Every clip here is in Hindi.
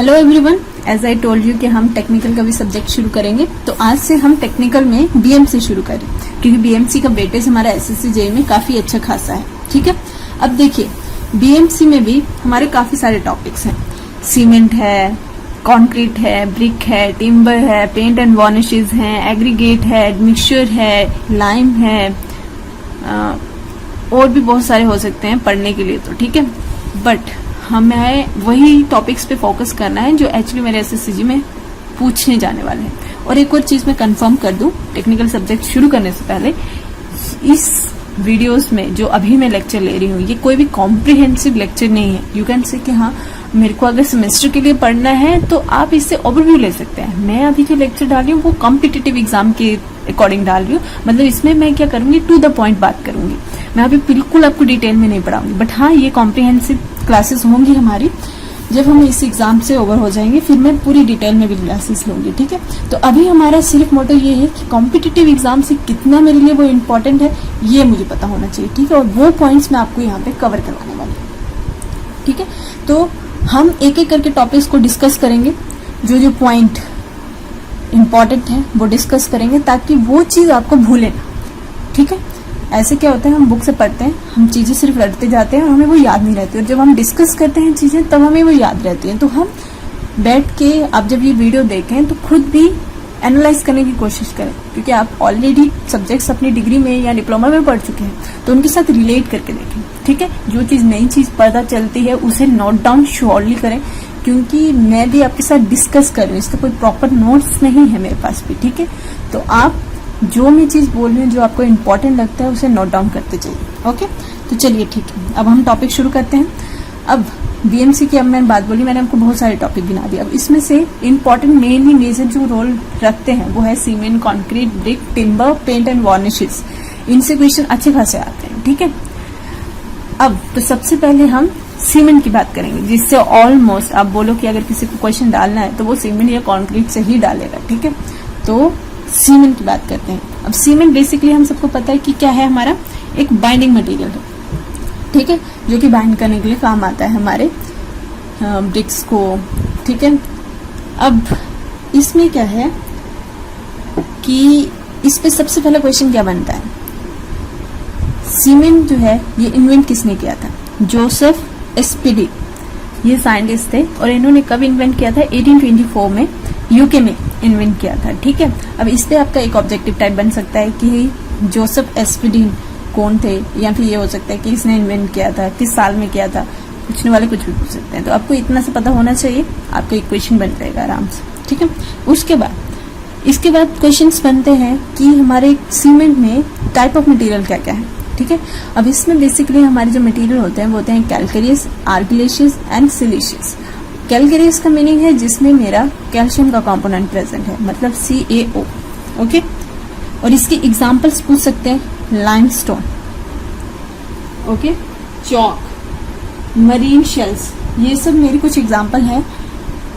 Hello everyone, as I told you कि हम टेक्निकल का भी सब्जेक्ट शुरू करेंगे। तो आज से हम टेक्निकल में बीएमसी शुरू करें, क्योंकि बीएमसी का वेटेज हमारा एसएससी जेईई में काफी अच्छा खासा है। ठीक है, अब देखिए बीएमसी में भी हमारे काफी सारे टॉपिक्स हैं। सीमेंट है, कंक्रीट है, ब्रिक है, टिम्बर है, पेंट एंड वार्निशेस हैं, एग्रीगेट है, मिक्सचर है, लाइम है, और भी बहुत सारे हो सकते हैं पढ़ने के लिए। तो ठीक है, बट हमें वही टॉपिक्स पे फोकस करना है जो एक्चुअली मेरे एसएससी में पूछने जाने वाले हैं। और एक और चीज मैं कंफर्म कर दूं, टेक्निकल सब्जेक्ट शुरू करने से पहले इस वीडियोस में जो अभी मैं लेक्चर ले रही हूँ ये कोई भी कॉम्प्रिहेंसिव लेक्चर नहीं है। यू कैन से कि हाँ मेरे को अगर सेमेस्टर के लिए पढ़ना है तो आप इससे ओवरव्यू ले सकते हैं। मैं अभी जो लेक्चर डाल रही हूँ वो कॉम्पिटिटिव एग्जाम के अकॉर्डिंग डाल रही हूँ। मतलब इसमें मैं क्या करूंगी, टू द पॉइंट बात करूंगी। मैं अभी बिल्कुल आपको डिटेल में नहीं पढ़ाऊंगी, बट हाँ ये कॉम्प्रिहेंसिव क्लासेस होंगी हमारी। जब हम इस एग्जाम से ओवर हो जाएंगे फिर मैं पूरी डिटेल में भी क्लासेस लूंगी। ठीक है, तो अभी हमारा सिर्फ मोटो ये है कि कॉम्पिटिटिव एग्जाम से कितना मेरे लिए वो इम्पोर्टेंट है ये मुझे पता होना चाहिए। ठीक है, और वो पॉइंट्स मैं आपको यहाँ पे कवर करवाने वाली हूँ। ठीक है, तो हम एक एक करके टॉपिक्स को डिस्कस करेंगे। जो जो पॉइंट इम्पोर्टेंट है वो डिस्कस करेंगे ताकि वो चीज आपको भूले ना। ठीक है, ऐसे क्या होता है हम बुक से पढ़ते हैं, हम चीजें सिर्फ रटते जाते हैं और हमें वो याद नहीं रहती। और जब हम डिस्कस करते हैं चीजें तब हमें वो याद रहती हैं। तो हम बैठ के आप जब ये वीडियो देखें तो खुद भी एनालाइज करने की कोशिश करें, क्योंकि आप ऑलरेडी सब्जेक्ट्स अपनी डिग्री में या डिप्लोमा में पढ़ चुके हैं तो उनके साथ रिलेट करके देखें। ठीक है, जो चीज नई चीज पता चलती है उसे नोट डाउन श्योरली करें, क्योंकि मैं भी आपके साथ डिस्कस कर रही हूँ, इसका कोई प्रॉपर नोट्स नहीं है मेरे पास भी। ठीक है, तो आप जो मैं चीज बोल रही हूँ जो आपको इम्पोर्टेंट लगता है उसे नोट डाउन करते जाइए। ओके, तो चलिए ठीक है, अब हम टॉपिक शुरू करते हैं। अब बीएमसी की अब मैंने बात बोली, मैंने आपको बहुत सारे टॉपिक गिना दिए। अब इसमें से इम्पोर्टेंट मेनली मेजर जो रोल रखते हैं वो है cement, concrete, brick, timber, paint and varnishes. इनसे क्वेश्चन अच्छे खासे आते हैं। ठीक है, अब तो सबसे पहले हम सीमेंट की बात करेंगे, जिससे ऑलमोस्ट आप बोलो कि अगर किसी को क्वेश्चन डालना है तो वो सीमेंट या कंक्रीट से ही डालेगा। ठीक है, तो सीमेंट की बात करते हैं। अब सीमेंट बेसिकली हम सबको पता है कि क्या है, हमारा एक बाइंडिंग मटेरियल है। ठीक है, जो कि बाइंड करने के लिए काम आता है हमारे ब्रिक्स को। ठीक है, अब इसमें क्या है कि इस पे सबसे पहला क्वेश्चन क्या बनता है, सीमेंट जो है ये इन्वेंट किसने किया था? जोसेफ एसपीडी, ये साइंटिस्ट थे और इन्होंने कब इन्वेंट किया था? 1824 में यूके में इन्वेंट किया था। ठीक है, अब इस पे आपका एक ऑब्जेक्टिव टाइप बन सकता है कि जोसेफ एसपीडी कौन थे, या फिर ये हो सकता है कि इसने इन्वेंट किया था, किस साल में किया था। पूछने वाले कुछ भी पूछ सकते हैं, तो आपको इतना से पता होना चाहिए, आपका एक क्वेश्चन बन जाएगा आराम से। ठीक है, इसके बाद क्वेश्चंस बनते हैं कि हमारे सीमेंट में टाइप ऑफ मटेरियल क्या क्या है। ठीक है, अब इसमें बेसिकली हमारे जो मटेरियल होते हैं वो होते हैं कैलकेरियस, आर्गिलेशियस एंड सिलिशियस। कैलकेरियस का मीनिंग है जिसमें मेरा कैल्शियम का कंपोनेंट प्रेजेंट है, मतलब CaO। ओके, और इसकी एग्जांपल्स पूछ सकते हैं limestone, okay, chalk, marine shells, ये सब मेरी कुछ एग्जांपल है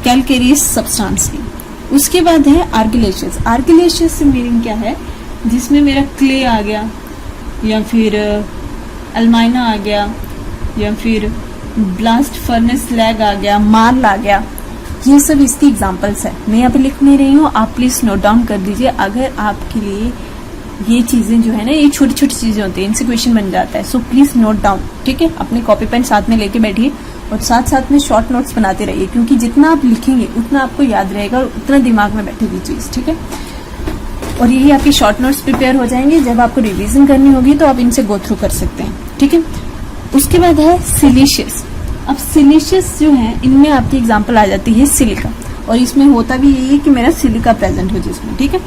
कैलकेरियस सब्सटेंस की। उसके बाद है आर्गिलेशियस। आर्गिलेशियस से मीनिंग क्या है, जिसमें मेरा क्ले आ गया, या फिर अल्माइना आ गया, या फिर ब्लास्ट फर्नेस लैग आ गया, मार्ल आ गया। ये सब इसकी एग्जांपल्स है। मैं यहाँ पे लिख नहीं रही हूँ, आप प्लीज नोट डाउन कर दीजिए। अगर आपके लिए ये चीजें जो है ना, ये छोटी छोटी चीजें होती है, इनसे क्वेश्चन बन जाता है, सो प्लीज नोट डाउन। ठीक है, अपने कॉपी पेन साथ में लेके बैठिए और साथ साथ में शॉर्ट नोट्स बनाते रहिए, क्योंकि जितना आप लिखेंगे उतना आपको याद रहेगा और उतना दिमाग में बैठेगी चीज। ठीक है, और यही आपके शॉर्ट नोट्स प्रिपेयर हो जाएंगे। जब आपको रिवीजन करनी होगी तो आप इनसे गो थ्रू कर सकते हैं। ठीक है, उसके बाद है सिलिशियस। अब सिलिशियस जो है इनमें आपकी एग्जांपल आ जाती है सिलिका, और इसमें होता भी यही है कि मेरा सिलिका प्रेजेंट हो जिसमें। ठीक है,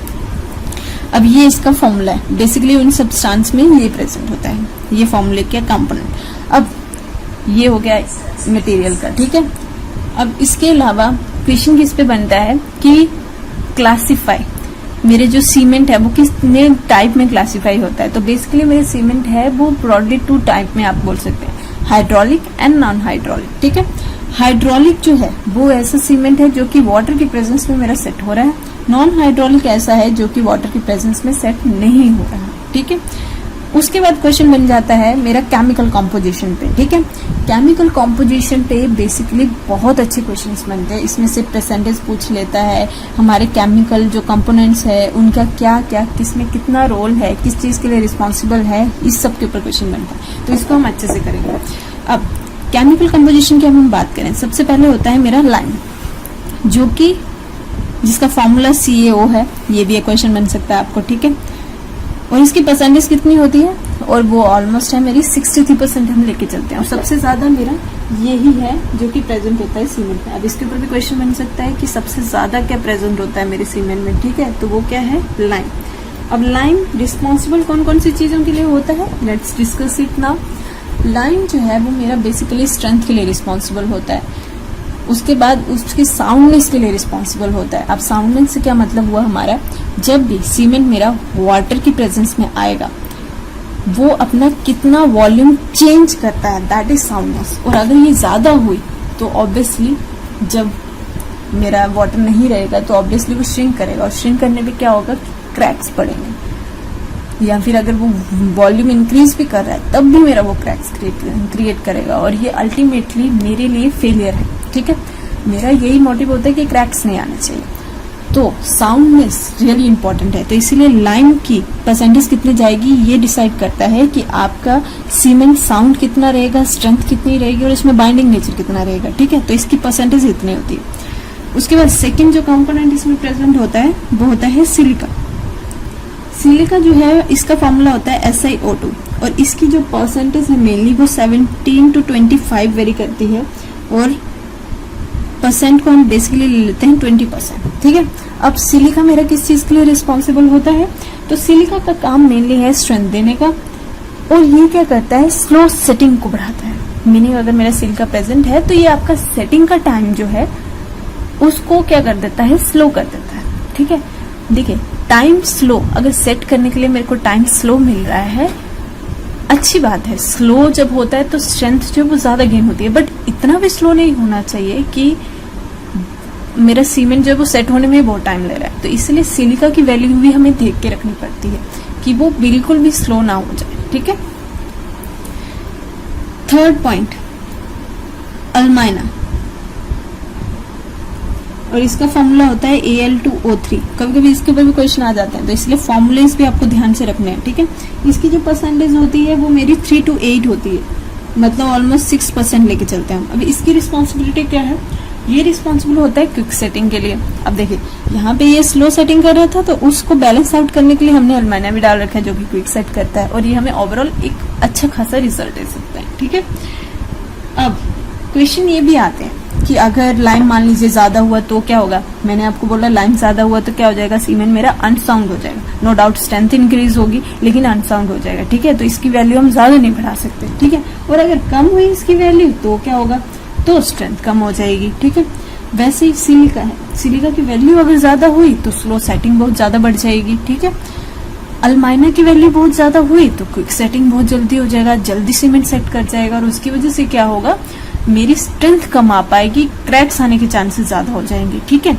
अब ये इसका फॉर्मूला है, बेसिकली उन सब्सटेंस में ये प्रेजेंट होता है, ये फॉर्मूले के कंपोनेंट। अब ये हो गया मटेरियल का। ठीक है, अब इसके अलावा क्वेश्चन किस पे बनता है कि क्लासिफाई मेरे जो सीमेंट है वो कितने टाइप में क्लासिफाई होता है। तो बेसिकली मेरे सीमेंट है वो ब्रॉडली 2 टाइप में आप बोल सकते हैं, हाइड्रोलिक एंड नॉन हाइड्रोलिक। ठीक है, हाइड्रोलिक जो है वो ऐसा सीमेंट है जो कि वाटर की प्रेजेंस में मेरा सेट हो रहा है। नॉन हाइड्रोलिक ऐसा है जो कि वाटर की प्रेजेंस में सेट नहीं हो रहा है। ठीक है, उसके बाद क्वेश्चन बन जाता है मेरा केमिकल कॉम्पोजिशन पे, ठीक है। केमिकल कॉम्पोजिशन पे बेसिकली बहुत अच्छे क्वेश्चंस बनते हैं। इसमें से परसेंटेज पूछ लेता है, हमारे केमिकल जो कंपोनेंट्स है उनका क्या क्या किसमें कितना रोल है, किस चीज के लिए रिस्पॉन्सिबल है, इस सब के ऊपर क्वेश्चन बनता है। तो इसको हम अच्छे से करेंगे। अब केमिकल कम्पोजिशन की हम बात करें, सबसे पहले होता है मेरा लाइम, जो कि जिसका फॉर्मूला CaO है। ये भी एक क्वेश्चन बन सकता है आपको, ठीक है। और इसकी परसेंटेज कितनी होती है, और वो ऑलमोस्ट है मेरी 63% हम लेके चलते हैं, और सबसे ज्यादा मेरा यही है जो कि प्रेजेंट होता है सीमेंट में। अब इसके ऊपर भी क्वेश्चन बन सकता है कि सबसे ज्यादा क्या प्रेजेंट होता है मेरे सीमेंट में, ठीक है। तो वो क्या है, लाइम। अब लाइम रिस्पॉन्सिबल कौन कौन सी चीजों के लिए होता है, let's discuss it now. Lime जो है वो मेरा बेसिकली स्ट्रेंथ के लिए रिस्पॉन्सिबल होता है, उसके बाद उसकी साउंडनेस के लिए रिस्पॉन्सिबल होता है। अब साउंडनेस से क्या मतलब हुआ हमारा, जब भी सीमेंट मेरा वाटर की प्रेजेंस में आएगा वो अपना कितना वॉल्यूम चेंज करता है, दैट इज साउंडनेस। और अगर ये ज्यादा हुई तो ऑब्वियसली जब मेरा वाटर नहीं रहेगा तो ऑब्वियसली वो श्रिंक करेगा, और श्रिंक करने पे क्या होगा, क्रैक्स पड़ेंगे। या फिर अगर वो वॉल्यूम इंक्रीज भी कर रहा है तब भी मेरा वो क्रैक्स क्रिएट करेगा, और ये अल्टीमेटली मेरे लिए फेलियर है, ठीक है। मेरा यही मोटिव होता है कि क्रैक्स नहीं आने चाहिए। तो साउंडनेस रियली इंपॉर्टेंट है। तो इसीलिए लाइम की परसेंटेज कितनी जाएगी ये डिसाइड करता है कि आपका सीमेंट साउंड कितना रहेगा, स्ट्रेंथ कितनी रहेगी, और इसमें बाइंडिंग नेचर कितना रहेगा, ठीक है। तो इसकी परसेंटेज इतनी होती है। उसके बाद सेकेंड जो कंपोनेंट इसमें प्रेजेंट होता है वो होता है सिलिका। सिलिका जो है इसका फॉर्मूला होता है SiO2, और इसकी जो परसेंटेज है मेनली वो 17 to 25 वेरी करती है, और परसेंट को हम बेसिकली ले लेते हैं 20%, ठीक है। अब सिलिका मेरा किस चीज के लिए रिस्पॉन्सिबल होता है, तो सिलिका का काम मेनली है स्ट्रेंथ देने का, और ये क्या करता है, स्लो सेटिंग को बढ़ाता है। मीनिंग अगर मेरा सिलिका प्रेजेंट है तो ये आपका सेटिंग का टाइम जो है उसको क्या कर देता है, स्लो कर देता है, ठीक है। देखिए टाइम स्लो, अगर सेट करने के लिए मेरे को टाइम स्लो मिल रहा है, अच्छी बात है। स्लो जब होता है तो स्ट्रेंथ जो वो ज्यादा गेन होती है, बट इतना भी स्लो नहीं होना चाहिए कि मेरा सीमेंट जो है वो सेट होने में बहुत टाइम ले रहा है। तो इसलिए सिलिका की वैल्यू भी हमें देख के रखनी पड़ती है कि वो बिल्कुल भी स्लो ना हो जाए, ठीक है। थर्ड पॉइंट, अल्माइना, और इसका फॉर्मूला होता है Al2O3। कभी कभी इसके ऊपर भी क्वेश्चन आ जाते हैं, तो इसलिए फॉर्मूलेस भी आपको ध्यान से रखने हैं, ठीक है। इसकी जो परसेंटेज होती है वो मेरी 3 to 8 होती है, मतलब ऑलमोस्ट 6% लेके चलते हैं हम। अभी इसकी रिस्पॉन्सिबिलिटी क्या है, ये रिस्पॉन्सिबल होता है क्विक सेटिंग के लिए। अब देखिए यहाँ पे ये स्लो सेटिंग कर रहा था, तो उसको बैलेंस आउट करने के लिए हमने अल्माइना भी डाल रखा है जो कि क्विक सेट करता है, और ये हमें ओवरऑल एक अच्छा खासा रिजल्ट दे सकता है, ठीक है। अब क्वेश्चन ये भी आते हैं कि अगर लाइम मान लीजिए ज्यादा हुआ तो क्या होगा। मैंने आपको बोला लाइम ज्यादा हुआ तो क्या हो जाएगा, सीमेंट मेरा अनसाउंड हो जाएगा। नो डाउट स्ट्रेंथ इंक्रीज होगी लेकिन अनसाउंड हो जाएगा, ठीक है। तो इसकी वैल्यू हम ज्यादा नहीं बढ़ा सकते, ठीक है। और अगर कम हुई इसकी वैल्यू तो क्या होगा, तो स्ट्रेंथ कम हो जाएगी, ठीक है। वैसे ही सिलिका है, सिलिका की वैल्यू अगर ज्यादा हुई तो स्लो सेटिंग बहुत ज्यादा बढ़ जाएगी, ठीक है। अल्माइना की वैल्यू बहुत ज्यादा हुई तो क्विक सेटिंग बहुत जल्दी हो जाएगा, जल्दी सीमेंट सेट कर जाएगा, और उसकी वजह से क्या होगा, मेरी स्ट्रेंथ कम आ पाएगी, क्रैक्स आने के चांसेस ज्यादा हो जाएंगे, ठीक है।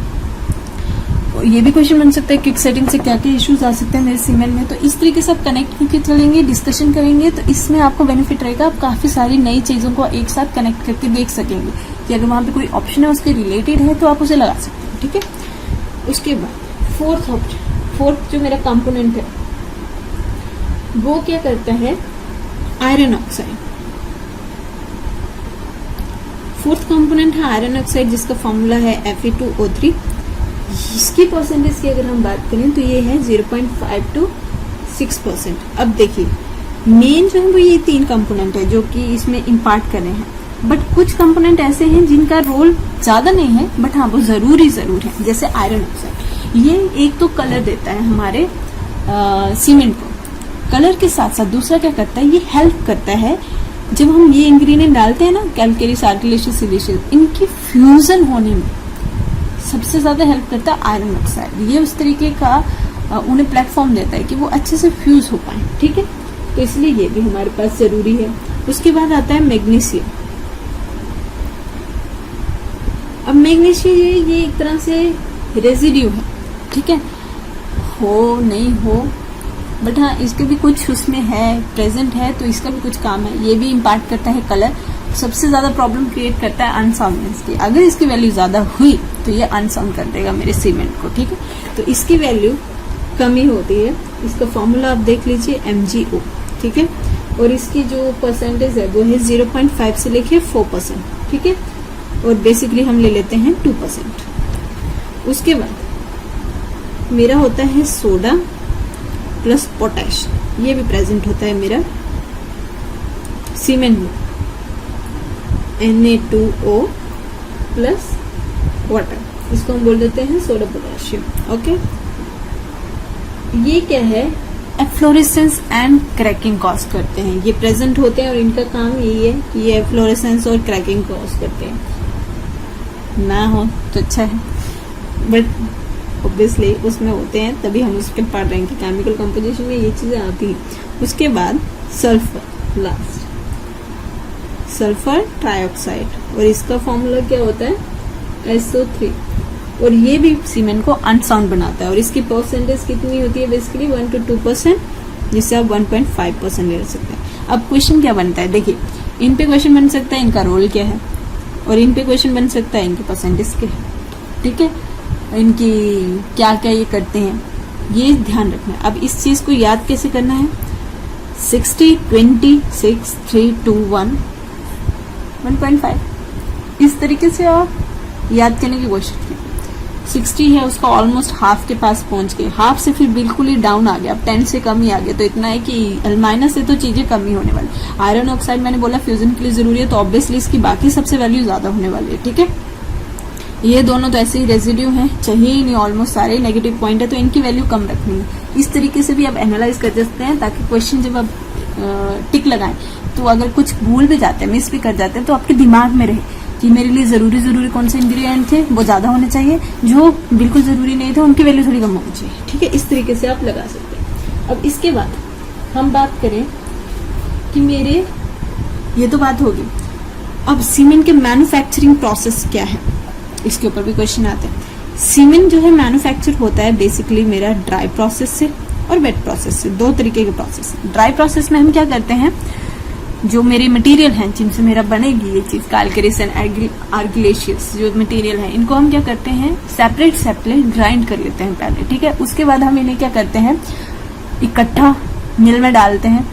ये भी क्वेश्चन बन सकता है क्विक सेटिंग से क्या क्या इश्यूज आ सकते हैं मेरे सीमेंट में। तो इस तरीके से आप कनेक्ट करके चलेंगे, डिस्कशन करेंगे, तो इसमें आपको बेनिफिट रहेगा। आप काफी सारी नई चीजों को एक साथ कनेक्ट करके देख सकेंगे कि अगर वहां पे कोई ऑप्शन है उसके रिलेटेड है तो आप उसे लगा सकते हैं, ठीक है। उसके बाद फोर्थ जो मेरा कंपोनेंट है वो क्या करता है, आयरन ऑक्साइड। फोर्थ कंपोनेंट है आयरन ऑक्साइड, जिसका फॉर्मूला है Fe2O3। इसकी परसेंटेज की अगर हम बात करें तो ये है 0.5 to 6%। अब देखिए मेन जो है वो ये 3 कंपोनेंट है जो कि इसमें इम्पार्ट कर रहे हैं, बट कुछ कंपोनेंट ऐसे हैं जिनका रोल ज्यादा नहीं है, बट हाँ वो जरूरी जरूर है। जैसे आयरन ऑक्साइड, ये एक तो कलर देता है हमारे सीमेंट को, कलर के साथ साथ दूसरा क्या करता है, ये हेल्प करता है जब हम ये इंग्रेडिएंट डालते हैं ना, कैल्केरियस, आर्टिलेशियस, सिलिशियस, इनकी फ्यूजन होने में सबसे ज्यादा हेल्प करता है आयरन ऑक्साइड। ये उस तरीके का उन्हें प्लेटफॉर्म देता है कि वो अच्छे से फ्यूज हो पाए, ठीक है। तो इसलिए ये भी हमारे पास जरूरी है। उसके बाद आता है मैग्नीशियम। अब मैग्नीशियम ये एक तरह से रेजिड्यू है, ठीक है। हो नहीं हो बट हाँ इसके भी कुछ उसमें है प्रेजेंट है, तो इसका भी कुछ काम है। ये भी इम्पार्ट करता है कलर, सबसे ज्यादा प्रॉब्लम क्रिएट करता है अनसाउंडनेस की। अगर इसकी वैल्यू ज्यादा हुई तो ये अनसाउंड कर देगा मेरे सीमेंट को, ठीक है। तो इसकी वैल्यू कमी होती है, इसका फॉर्मूला आप देख लीजिए MgO, ठीक है। और इसकी जो परसेंटेज है वो है 0.5 से लेके 4%, ठीक है। और बेसिकली हम ले लेते हैं 2%। उसके बाद मेरा होता है सोडा प्लस पोटैश, ये भी प्रेजेंट होता है मेरा सीमेंट में, Na2O प्लस वाटर, इसको हम बोल देते हैं सोडा पोटेशियम, ओके। ये क्या है, एफ्लोरेसेंस एंड क्रैकिंग कॉज करते हैं, ये प्रेजेंट होते हैं और इनका काम यही है कि ये एफ्लोरेसेंस और क्रैकिंग कॉज करते हैं। ना हो तो अच्छा है, बट ऑब्वियसली उसमें होते हैं, तभी हम उसके पढ़ रहे हैं कि केमिकल कंपोजिशन में ये चीजें आती हैं। उसके बाद सल्फर, लास्ट सल्फर ट्राइऑक्साइड, और इसका फॉर्मूला क्या होता है SO3, और ये भी सीमेंट को अनसाउंड बनाता है। और इसकी परसेंटेज कितनी होती है, बेसिकली 1 to 2%, जिससे आप 1.5% ले सकते हैं। अब क्वेश्चन क्या बनता है, देखिए इन पे क्वेश्चन बन सकता है इनका रोल क्या है, और इन पे क्वेश्चन बन सकता है इनके परसेंटेज क्या है, ठीक है, इनकी क्या क्या ये करते हैं, ये ध्यान रखना है। अब इस चीज को याद कैसे करना है, 60, 20, 6, 3, 2, 1, 1.5, इस तरीके से आप याद करने की कोशिश कीजिए। 60 है, उसका ऑलमोस्ट हाफ के पास पहुंच गए, हाफ से फिर बिल्कुल ही डाउन आ गया, अब 10 से कम ही आ गया, तो इतना है कि अल्माइनस से तो चीजें कम ही होने वाली। आयरन ऑक्साइड मैंने बोला फ्यूजन के लिए जरूरी है, तो ऑब्वियसली इसकी बाकी सबसे वैल्यू ज्यादा होने वाली है, ठीक है। ये दोनों तो ऐसे ही रेजिड्यू हैं, चाहिए ही नहीं, ऑलमोस्ट सारे नेगेटिव पॉइंट है, तो इनकी वैल्यू कम रखनी है। इस तरीके से भी आप एनालाइज कर सकते हैं, ताकि क्वेश्चन जब आप टिक लगाएं तो अगर कुछ भूल भी जाते हैं, मिस भी कर जाते हैं, तो आपके दिमाग में रहे कि मेरे लिए जरूरी कौन से इंग्रेडिएंट थे वो ज्यादा होने चाहिए, जो बिल्कुल जरूरी नहीं थे उनकी वैल्यू थोड़ी कम होनी चाहिए, ठीक है। इस तरीके से आप लगा सकते हैं। अब इसके बाद हम बात करें कि मेरे, ये तो बात होगी, अब सीमेंट के मैन्युफैक्चरिंग प्रोसेस क्या है, इसके ऊपर भी क्वेश्चन आते हैं। सीमेंट जो है मैन्युफैक्चर होता है बेसिकली मेरा ड्राई प्रोसेस से और वेट प्रोसेस से, दो तरीके के प्रोसेस। ड्राई प्रोसेस में हम क्या करते हैं, जो मेरे मटेरियल हैं जिनसे मेरा बनेगी ये चीज, कैलकेरियस एंड आर्गिलेशियस जो मटेरियल है, इनको हम क्या करते हैं सेपरेट ग्राइंड कर लेते हैं पहले, ठीक है। उसके बाद हम इन्हें क्या करते हैं, इकट्ठा मिल में डालते हैं,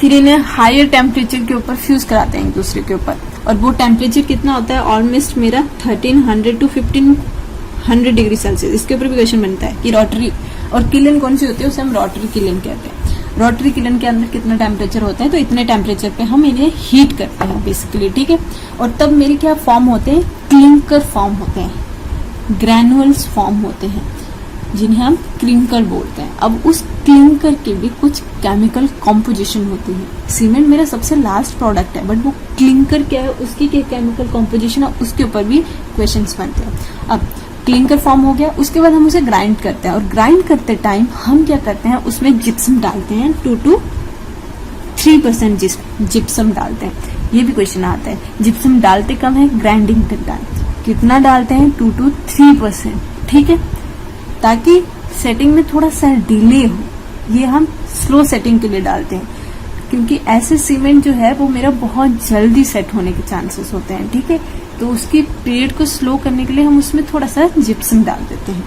फिर इन्हें हायर टेम्परेचर के ऊपर फ्यूज कराते हैं एक दूसरे के ऊपर। और वो टेम्परेचर कितना होता है, ऑलमोस्ट मेरा 1300 to 1500 डिग्री सेल्सियस। इसके ऊपर भी क्वेश्चन बनता है कि रोटरी और किलन कौन सी होती है, उसे हम रोटरी किलन कहते हैं। रोटरी किलन के अंदर कितना टेम्परेचर होता है, तो इतने टेम्परेचर पे हम इन्हें हीट करते हैं बेसिकली, ठीक है। और तब मेरे क्या फॉर्म होते हैं, क्लिंकर फॉर्म होते हैं, ग्रैनुअल्स फॉर्म होते हैं, जिन्हें हम क्लिंकर बोलते हैं। अब उस क्लिंकर की भी कुछ केमिकल कॉम्पोजिशन होती है। सीमेंट मेरा सबसे लास्ट प्रोडक्ट है, बट वो क्लिंकर क्या है, उसकी क्या केमिकल कॉम्पोजिशन है, उसके ऊपर भी क्वेश्चंस बनते हैं। अब क्लिंकर फॉर्म हो गया, उसके बाद हम उसे ग्राइंड करते हैं, और ग्राइंड करते टाइम हम क्या करते हैं, उसमें जिप्सम डालते हैं, 2 to 3% जिप्सम डालते हैं। ये भी क्वेश्चन आता है, जिप्सम डालते कम है, ग्राइंडिंग टाइम कितना डालते हैं, 2 to 3%, ठीक है, ताकि सेटिंग में थोड़ा सा डिले हो। ये हम स्लो सेटिंग के लिए डालते हैं, क्योंकि ऐसे सीमेंट जो है वो मेरा बहुत जल्दी सेट होने के चांसेस होते हैं, ठीक है। तो उसकी पीरियड को स्लो करने के लिए हम उसमें थोड़ा सा जिप्सम डाल देते हैं।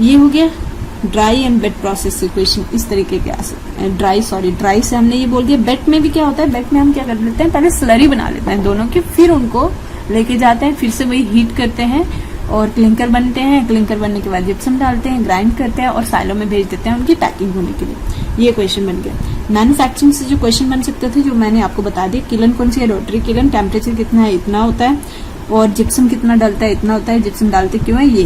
ये हो गया dry and wet process equation, इस तरीके के आ सकते हैं। ड्राई से हमने ये बोल दिया। वेट में भी क्या होता है, वेट में हम क्या कर लेते हैं, पहले स्लरी बना लेते हैं दोनों की, फिर उनको लेके जाते हैं, फिर से वही हीट करते हैं और क्लिंकर बनते हैं। क्लिंकर बनने के बाद जिप्सम डालते हैं, ग्राइंड करते हैं और साइलो में भेज देते हैं उनकी पैकिंग होने के लिए। ये क्वेश्चन बन गया। मैन्युफैक्चरिंग से जो क्वेश्चन बन सकते थे, जो मैंने आपको बता दी, किलन कौन सी है, रोटरी किलन, टेम्परेचर कितना है, इतना होता है, और जिप्सम कितना डालता है, इतना होता है, जिप्सम डालते क्यों है, ये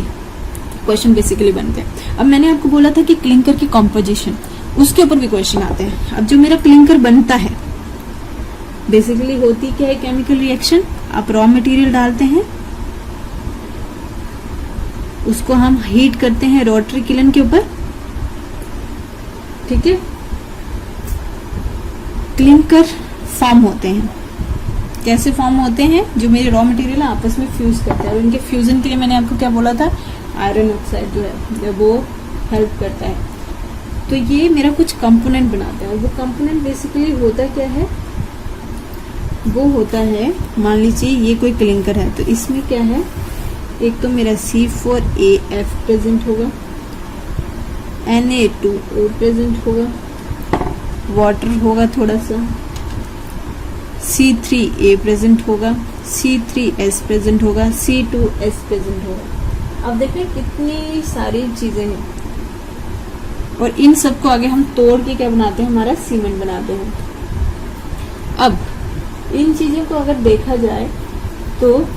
क्वेश्चन बेसिकली बनते हैं। अब मैंने आपको बोला था कि क्लिंकर की कॉम्पोजिशन, उसके ऊपर भी क्वेश्चन आते हैं। अब जो मेरा क्लिंकर बनता है बेसिकली होती क्या है, केमिकल रिएक्शन। आप रॉ मटेरियल डालते हैं, उसको हम हीट करते हैं रोटरी किलन के ऊपर, ठीक है। क्लिंकर फॉर्म होते हैं। कैसे फॉर्म होते हैं, जो मेरे रॉ मटेरियल आपस में फ्यूज करते हैं, और इनके फ्यूजन के लिए मैंने आपको क्या बोला था, आयरन ऑक्साइड जो है वो हेल्प करता है। तो ये मेरा कुछ कंपोनेंट बनाता है, और वो कंपोनेंट बेसिकली होता क्या है, वो होता है, मान लीजिए ये कोई क्लिंकर है, तो इसमें क्या है, एक तो मेरा C4AF प्रेजेंट होगा, Na2O प्रेजेंट होगा, वाटर होगा थोड़ा सा, C3A प्रेजेंट होगा, C3S प्रेजेंट होगा, C2S प्रेजेंट होगा। अब देखें कितनी सारी चीजें हैं, और इन सबको आगे हम तोड़ के क्या बनाते हैं, हमारा सीमेंट बनाते हैं। अब इन चीजों को अगर देखा जाए तो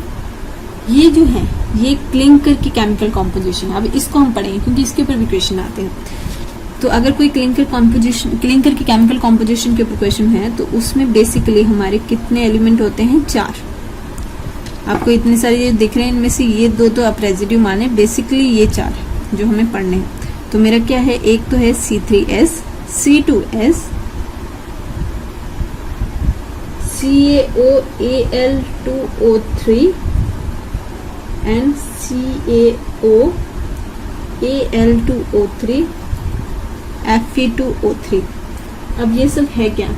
ये जो है, ये क्लिंकर की केमिकल कॉम्पोजिशन है। अब इसको हम पढ़ेंगे क्योंकि इसके ऊपर भी क्वेश्चन आते हैं। तो अगर कोई क्लिंकर की केमिकल कॉम्पोजिशन के ऊपर क्वेश्चन है, तो उसमें बेसिकली हमारे कितने एलिमेंट होते हैं, 4। आपको इतने सारे दिख रहे हैं, इनमें से ये 2 तो आप रेजिड्यू माने, बेसिकली ये 4 है जो हमें पढ़ने हैं। तो मेरा क्या है, एक तो है C3S, C2S, CaOAl2O3 and CaOAl2O3, Fe2O3। अब ये सब है क्या,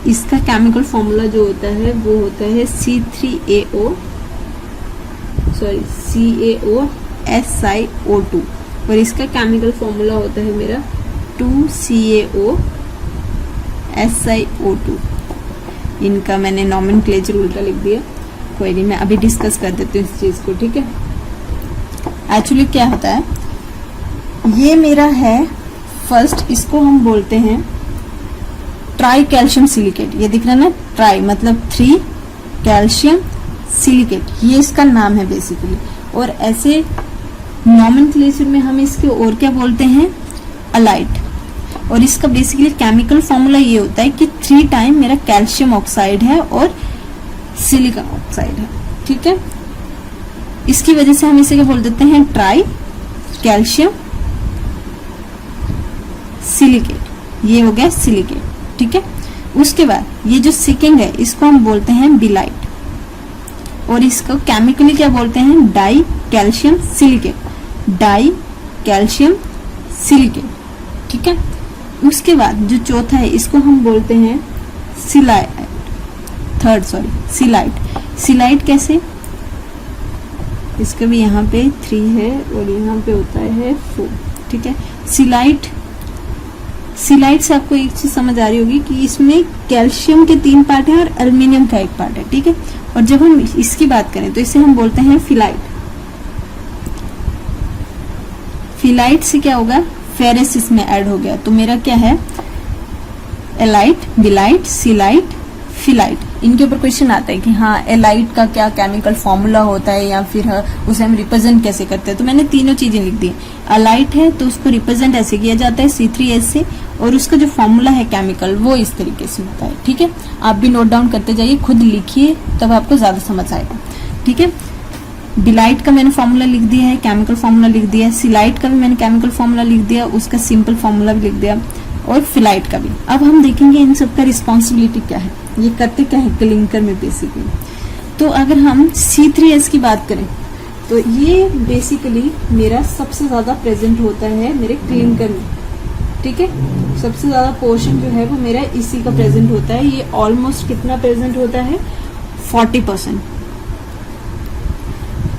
इसका केमिकल फॉर्मूला जो होता है वो होता है CaOSiO2, और इसका केमिकल फॉर्मूला होता है मेरा 2CaOSiO2। इनका मैंने नॉमेनक्लेचर उल्टा लिख दिया, कोई नहीं, मैं अभी डिस्कस कर देती हूँ इस चीज को, ठीक है। एक्चुअली क्या होता है, ये मेरा है फर्स्ट, इसको हम बोलते हैं ट्राई कैल्शियम सिलिकेट। ये दिख रहा है ना, ट्राई मतलब 3 कैल्शियम सिलिकेट, ये इसका नाम है बेसिकली। और ऐसे नॉमेनक्लेचर में हम इसके और क्या बोलते हैं, अलाइट। और इसका बेसिकली केमिकल फॉर्मूला ये होता है कि 3 टाइम मेरा कैल्शियम ऑक्साइड है और सिलिकॉन ऑक्साइड है, ठीक है। इसकी वजह से हम इसे क्या बोल देते हैं, ट्राई कैल्शियम सिलिकेट, ये हो गया सिलिकेट, ठीक है। उसके बाद ये जो सेकंड है, इसको हम बोलते हैं बिलाइट, और इसको केमिकली क्या बोलते हैं, die calcium silicate, die calcium silicate, ठीक है। उसके बाद जो चौथा है, इसको हम बोलते हैं सिलाइट, सिलाइट। सिलाइट कैसे, इसका भी यहाँ पे 3 है और यहाँ पे होता है 4, ठीक है। सिलाइट से आपको एक चीज समझ आ रही होगी कि इसमें कैल्शियम के 3 पार्ट है और एल्युमिनियम का 1 पार्ट है, ठीक है। और जब हम इसकी बात करें तो इसे हम बोलते हैं फिलाइट। फिलाइट से क्या होगा, फेरस इसमें ऐड हो गया, तो मेरा क्या है, एलाइट, बिलाइट, सिलाइट, फिलाइट। इनके ऊपर क्वेश्चन आता है कि हाँ एलाइट का क्या केमिकल फॉर्मूला होता है, या फिर उसे हम रिप्रेजेंट कैसे करते हैं। तो मैंने तीनों चीजें लिख दी। एलाइट है तो उसको रिप्रेजेंट ऐसे किया जाता है C3S से, और उसका जो फॉर्मूला है केमिकल वो इस तरीके से होता है, ठीक है। आप भी नोट डाउन करते जाइए, खुद लिखिए, तब आपको ज्यादा समझ आएगा, ठीक है। बिलाइट का मैंने फॉर्मूला लिख दिया है, केमिकल फॉर्मूला लिख दिया है। सिलाइट का भी मैंने केमिकल फॉर्मूला लिख दिया, उसका सिंपल फॉर्मूला भी लिख दिया, और फिलाइट का भी। अब हम देखेंगे इन सबका रिस्पॉन्सिबिलिटी क्या है, ये करते क्या है क्लिंकर में बेसिकली। तो अगर हम C3S की बात करें तो ये बेसिकली मेरा सबसे ज्यादा प्रेजेंट होता है मेरे क्लिंकर में, ठीक है। सबसे ज्यादा पोर्शन जो है वो मेरा इसी का प्रेजेंट होता है। ये ऑलमोस्ट कितना प्रेजेंट होता है, 40%।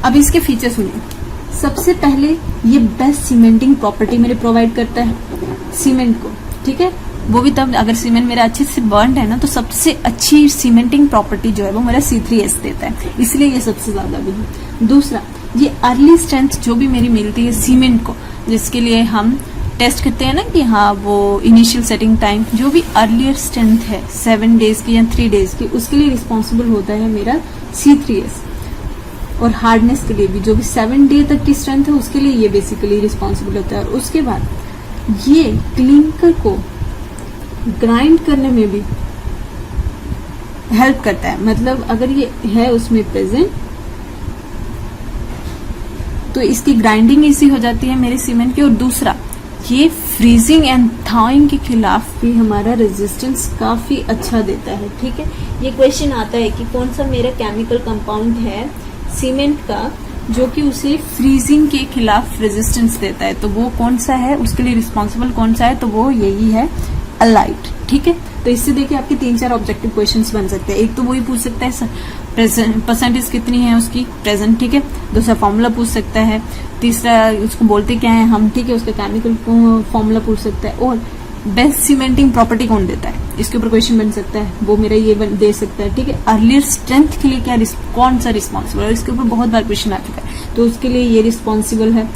अब इसके फीचर सुनिए। सबसे पहले ये बेस्ट सीमेंटिंग प्रॉपर्टी मेरे प्रोवाइड करता है सीमेंट को, ठीक है। वो भी तब अगर सीमेंट मेरा अच्छे से बर्न्ड है ना, तो सबसे अच्छी सीमेंटिंग प्रॉपर्टी जो है वो मेरा C3S देता है, इसलिए ये सबसे ज्यादा भी है। दूसरा, ये अर्ली स्ट्रेंथ जो भी मेरी मिलती है सीमेंट को, जिसके लिए हम टेस्ट करते हैं ना कि हाँ वो इनिशियल सेटिंग टाइम, जो भी अर्लियर स्ट्रेंथ है 7 डेज की या 3 डेज की, उसके लिए रिस्पॉन्सिबल होता है मेरा C3S। और हार्डनेस के लिए भी जो भी 7 डे तक की स्ट्रेंथ है उसके लिए ये बेसिकली रिस्पॉन्सिबल होता है। और उसके बाद ये क्लिंकर को ग्राइंड करने में भी हेल्प करता है, मतलब अगर ये है उसमें प्रेजेंट तो इसकी ग्राइंडिंग इजी हो जाती है मेरे सीमेंट की। और दूसरा, ये फ्रीजिंग एंड थाइंग के खिलाफ भी हमारा रेजिस्टेंस काफी अच्छा देता है, ठीक है। ये क्वेश्चन आता है कि कौन सा मेरा केमिकल कंपाउंड है सीमेंट का जो कि उसे फ्रीजिंग के खिलाफ रेजिस्टेंस देता है। तो वो कौन सा है, उसके लिए रिस्पॉन्सिबल कौन सा है, तो वो यही है अलाइट। ठीक है, तो इससे देखिए आपके 3-4 ऑब्जेक्टिव क्वेश्चंस बन सकते हैं। एक तो वही पूछ सकता है परसेंटेज कितनी है उसकी प्रेजेंट, ठीक है। दूसरा फॉर्मूला पूछ सकता है। तीसरा उसको बोलते क्या है हम, ठीक है, उसका केमिकल फॉर्मूला पूछ सकता है। और बेस्ट सीमेंटिंग प्रॉपर्टी कौन देता है, इसके ऊपर क्वेश्चन बन सकता है, वो मेरा ये दे सकता है। ठीक है, अर्लियर स्ट्रेंथ के लिए क्या कौन सा रिस्पॉन्सिबल है, इसके ऊपर बहुत बार क्वेश्चन आ चुका है, तो उसके लिए ये रिस्पॉन्सिबल है।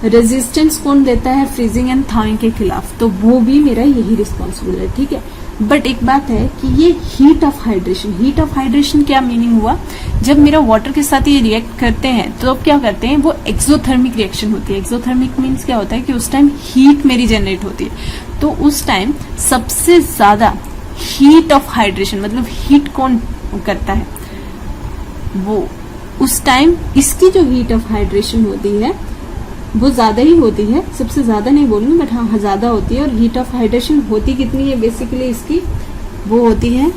रेजिस्टेंस कौन देता है फ्रीजिंग एंड थॉइंग के खिलाफ, तो वो भी मेरा यही रिस्पॉन्सिबल है। ठीक है, बट एक बात है कि ये हीट ऑफ हाइड्रेशन क्या मीनिंग हुआ, जब मेरा वाटर के साथ ये रिएक्ट करते हैं तो अब क्या करते हैं, वो एक्सोथर्मिक रिएक्शन होती है। एक्सोथर्मिक मीन्स क्या होता है कि उस टाइम हीट मेरी जनरेट होती है, तो उस टाइम सबसे ज्यादा हीट ऑफ हाइड्रेशन मतलब हीट कौन करता है, वो उस टाइम इसकी जो हीट ऑफ हाइड्रेशन होती है वो ज्यादा ही होती है, सबसे ज्यादा नहीं बोलूंगी बट हाँ ज्यादा होती है। और हीट ऑफ हाइड्रेशन होती कितनी है बेसिकली इसकी, वो होती है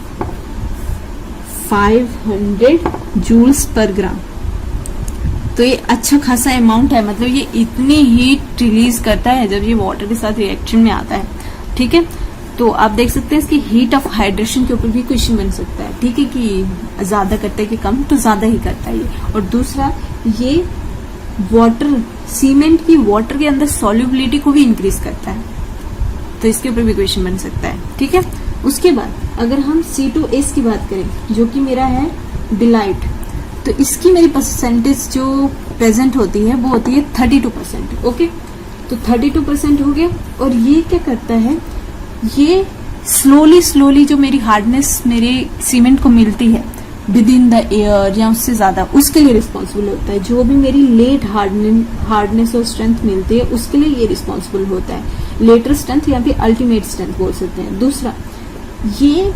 500 जूल्स पर ग्राम। तो ये अच्छा खासा अमाउंट है, मतलब ये इतनी हीट रिलीज करता है जब ये वाटर के साथ रिएक्शन में आता है। ठीक है, तो आप देख सकते हैं इसकी हीट ऑफ हाइड्रेशन के ऊपर भी क्वेश्चन बन सकता है। ठीक है, कि ज्यादा करता है कि कम, तो ज्यादा ही करता है ये। और दूसरा, ये वाटर सीमेंट की वाटर के अंदर सॉल्युबिलिटी को भी इंक्रीज करता है, तो इसके ऊपर भी क्वेश्चन बन सकता है। ठीक है, उसके बाद अगर हम C2S की बात करें जो कि मेरा है डिलाइट, तो इसकी मेरी परसेंटेज जो प्रेजेंट होती है वो होती है 32%। ओके, तो 32% हो गया। और ये क्या करता है, ये स्लोली जो मेरी हार्डनेस मेरे सीमेंट को मिलती है विद इन द एयर या उससे ज्यादा, उसके लिए रिस्पॉन्सिबल होता है। जो भी मेरी लेट हार्डनेस और स्ट्रेंथ मिलती है उसके लिए ये रिस्पॉन्सिबल होता है। लेटर स्ट्रेंथ या फिर अल्टीमेट स्ट्रेंथ बोल सकते हैं। दूसरा, ये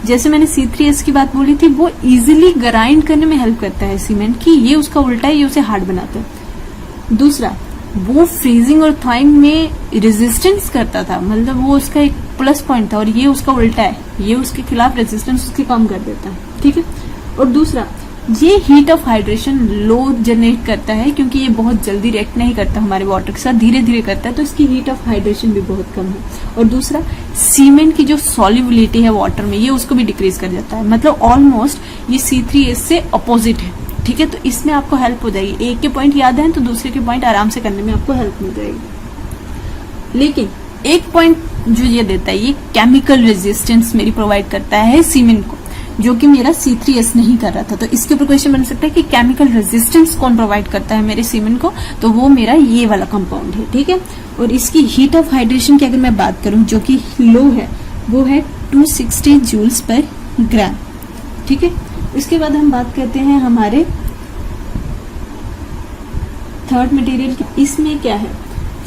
जैसे मैंने C3S की बात बोली थी, वो इजीली ग्राइंड करने में हेल्प करता है सीमेंट की, ये उसका उल्टा है, ये उसे हार्ड बनाता है। दूसरा, वो फ्रीजिंग और थॉइंग में रेजिस्टेंस करता था, मतलब वो उसका एक प्लस पॉइंट था, और ये उसका उल्टा है, ये उसके खिलाफ रेजिस्टेंस उसके कम कर देता है। ठीक है, और दूसरा, ये heat of hydration low generate करता है क्योंकि ये बहुत जल्दी रिएक्ट नहीं करता हमारे वाटर के साथ, धीरे धीरे करता है, तो इसकी हीट ऑफ हाइड्रेशन भी बहुत कम है। और दूसरा, सीमेंट की जो सॉल्युबिलिटी है वाटर में, ये उसको भी डिक्रीज कर देता है, मतलब ऑलमोस्ट ये C3S से अपोजिट है। ठीक है, तो इसमें आपको हेल्प हो जाएगी। एक के पॉइंट याद है तो दूसरे के पॉइंट आराम से करने में आपको हेल्प मिल जाएगी। लेकिन एक पॉइंट जो ये देता है, ये केमिकल रेजिस्टेंस मेरी प्रोवाइड करता है सीमेंट को, जो कि मेरा C3S नहीं कर रहा था। तो इसके ऊपर क्वेश्चन बन सकता है कि केमिकल रेजिस्टेंस कौन प्रोवाइड करता है मेरे सीमेंट को, तो वो मेरा ये वाला कंपाउंड है। ठीक है, और इसकी हीट ऑफ हाइड्रेशन की अगर मैं बात करूं जो कि लो है, वो है 260 जूल्स पर ग्राम। ठीक है, इसके बाद हम बात करते हैं हमारे थर्ड मटेरियल की। इसमें क्या है,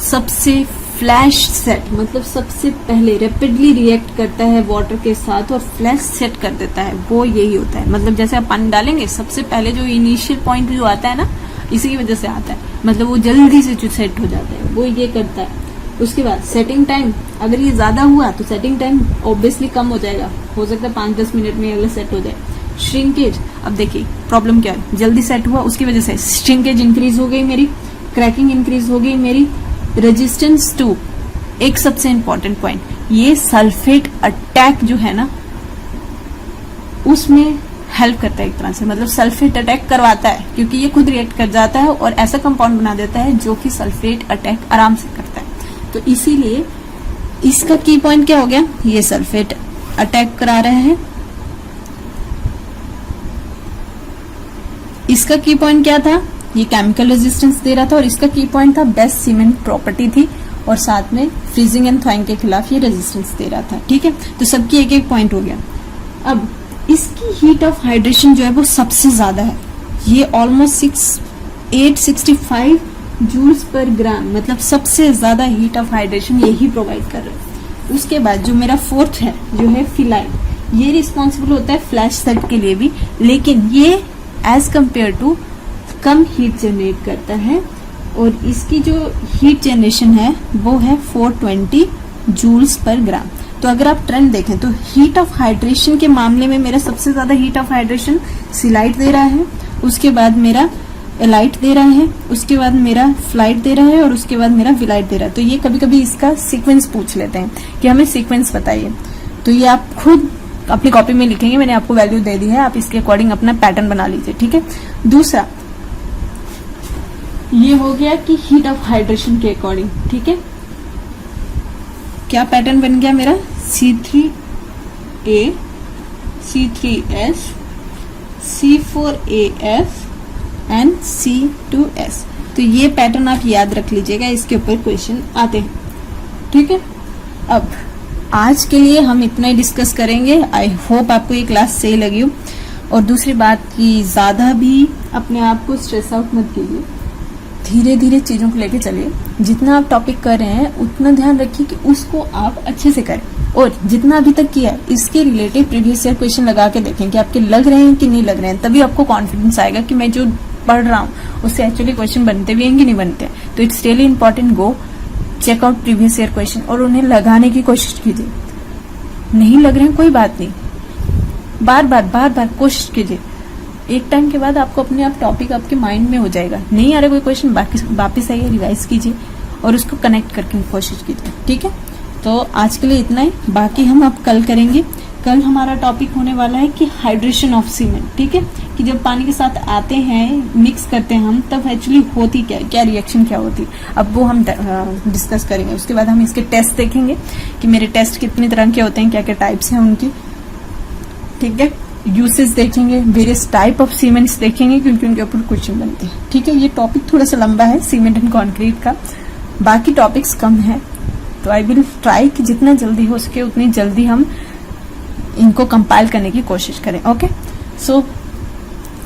सबसे फ्लैश सेट, मतलब सबसे पहले रैपिडली रिएक्ट करता है वाटर के साथ और फ्लैश सेट कर देता है, वो यही होता है। मतलब जैसे आप पानी डालेंगे, सबसे पहले जो इनिशियल पॉइंट जो आता है ना, इसी की वजह से आता है, मतलब वो जल्दी से जो सेट हो जाता है वो ये करता है। उसके बाद सेटिंग टाइम, अगर ये ज्यादा हुआ तो सेटिंग टाइम ऑब्वियसली कम हो जाएगा, हो सकता है 5-10 मिनट में अगला सेट हो जाए। श्रिंकेज, अब देखिए प्रॉब्लम क्या है, जल्दी सेट हुआ उसकी वजह से श्रिंकेज इंक्रीज हो गई मेरी, क्रैकिंग इंक्रीज हो गई मेरी। रेजिस्टेंस टू, एक सबसे इंपॉर्टेंट पॉइंट, ये सल्फेट अटैक जो है ना उसमें हेल्प करता है एक तरह से, मतलब सल्फेट अटैक करवाता है क्योंकि ये खुद रिएक्ट कर जाता है और ऐसा कंपाउंड बना देता है जो कि सल्फेट अटैक आराम से करता है। तो इसीलिए इसका की पॉइंट क्या हो गया, ये सल्फेट अटैक करा रहे हैं। इसका की पॉइंट क्या था, ये केमिकल रेजिस्टेंस दे रहा था, और इसका की पॉइंट था बेस्ट सीमेंट प्रॉपर्टी थी, और साथ में फ्रीजिंग एंड थॉइंग के खिलाफ ये रेजिस्टेंस दे रहा था। ठीक है, तो सबकी एक एक पॉइंट हो गया। अब इसकी हीट ऑफ हाइड्रेशन जो है वो सबसे ज्यादा है, ये ऑलमोस्ट 865 जूल्स पर ग्राम, मतलब सबसे ज्यादा हीट ऑफ हाइड्रेशन यही प्रोवाइड कर रहा है। उसके बाद जो मेरा फोर्थ है जो है फिलाइट, ये रिस्पॉन्सिबल होता है फ्लैश सेट के लिए भी, लेकिन ये एज कंपेयर टू कम हीट जनरेट करता है, और इसकी जो हीट जनरेशन है वो है 420 जूल्स पर ग्राम। तो अगर आप ट्रेंड देखें तो हीट ऑफ हाइड्रेशन के मामले में मेरा सबसे ज्यादा हीट ऑफ हाइड्रेशन सिलाइट दे रहा है, उसके बाद मेरा एलाइट दे रहा है, उसके बाद मेरा फ्लाइट दे रहा है और उसके बाद मेरा विलाइट दे रहा है। तो ये कभी कभी इसका सीक्वेंस पूछ लेते हैं कि हमें सीक्वेंस बताइए। तो ये आप खुद अपनी कॉपी में लिखेंगे, मैंने आपको वैल्यू दे दी है, आप इसके अकॉर्डिंग अपना पैटर्न बना लीजिए, ठीक है। दूसरा ये हो गया कि हीट ऑफ हाइड्रेशन के अकॉर्डिंग, ठीक है। क्या पैटर्न बन गया मेरा, C3A C3S C4AF and C2S। तो ये पैटर्न आप याद रख लीजिएगा, इसके ऊपर क्वेश्चन आते हैं, ठीक है। अब आज के लिए हम इतना ही डिस्कस करेंगे। आई होप आपको ये क्लास सही लगी हो। और दूसरी बात कि ज्यादा भी अपने आप को स्ट्रेस आउट मत कीजिए, धीरे धीरे चीजों को लेके चलिए। जितना आप टॉपिक कर रहे हैं उतना ध्यान रखिए कि उसको आप अच्छे से करें, और जितना अभी तक किया है इसके रिलेटेड प्रीवियस ईयर क्वेश्चन लगा के देखें कि आपके लग रहे हैं कि नहीं लग रहे हैं। तभी आपको कॉन्फिडेंस आएगा कि मैं जो पढ़ रहा हूँ उससे एक्चुअली क्वेश्चन बनते भी हैं कि नहीं बनते। तो it's really important, go check out previous year question और उन्हें लगाने की कोशिश कीजिए। नहीं लग रहे हैं कोई बात नहीं, बार बार कोशिश कीजिए। एक टाइम के बाद आपको अपने आप टॉपिक आपके माइंड में हो जाएगा। नहीं आ रहा कोई क्वेश्चन, वापिस आइए, रिवाइज कीजिए और उसको कनेक्ट करके कोशिश कीजिए, ठीक है। तो आज के लिए इतना ही, बाकी हम अब कल करेंगे। कल हमारा टॉपिक होने वाला है कि हाइड्रेशन ऑफ सीमेंट, ठीक है, कि जब पानी के साथ आते हैं, मिक्स करते हैं हम, तब एक्चुअली होती क्या रिएक्शन क्या होती, अब वो हम डिस्कस करेंगे। उसके बाद हम इसके टेस्ट देखेंगे कि मेरे टेस्ट कितने तरह के होते हैं, क्या क्या टाइप्स हैं उनकी, ठीक है। यूसेज देखेंगे, वेरियस टाइप ऑफ सीमेंट्स देखेंगे क्योंकि उनके ऊपर क्वेश्चन बनते हैं, ठीक है। ये टॉपिक थोड़ा सा लंबा है सीमेंट एंड कॉन्क्रीट का, बाकी टॉपिक्स कम है। तो आई विल ट्राई कि जितना जल्दी हो सके उतनी जल्दी हम इनको कंपाइल करने की कोशिश करें, ओके। सो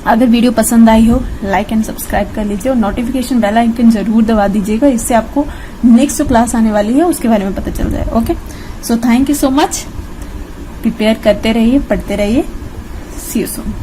अगर वीडियो पसंद आई हो, लाइक एंड सब्सक्राइब कर लीजिए और नोटिफिकेशन बेल आइकन जरूर दबा दीजिएगा, इससे आपको नेक्स्ट जो क्लास आने वाली है उसके बारे में पता चल जाए, okay. So thank you so much, prepare करते रहिए, पढ़ते रहिए। सी यू सून।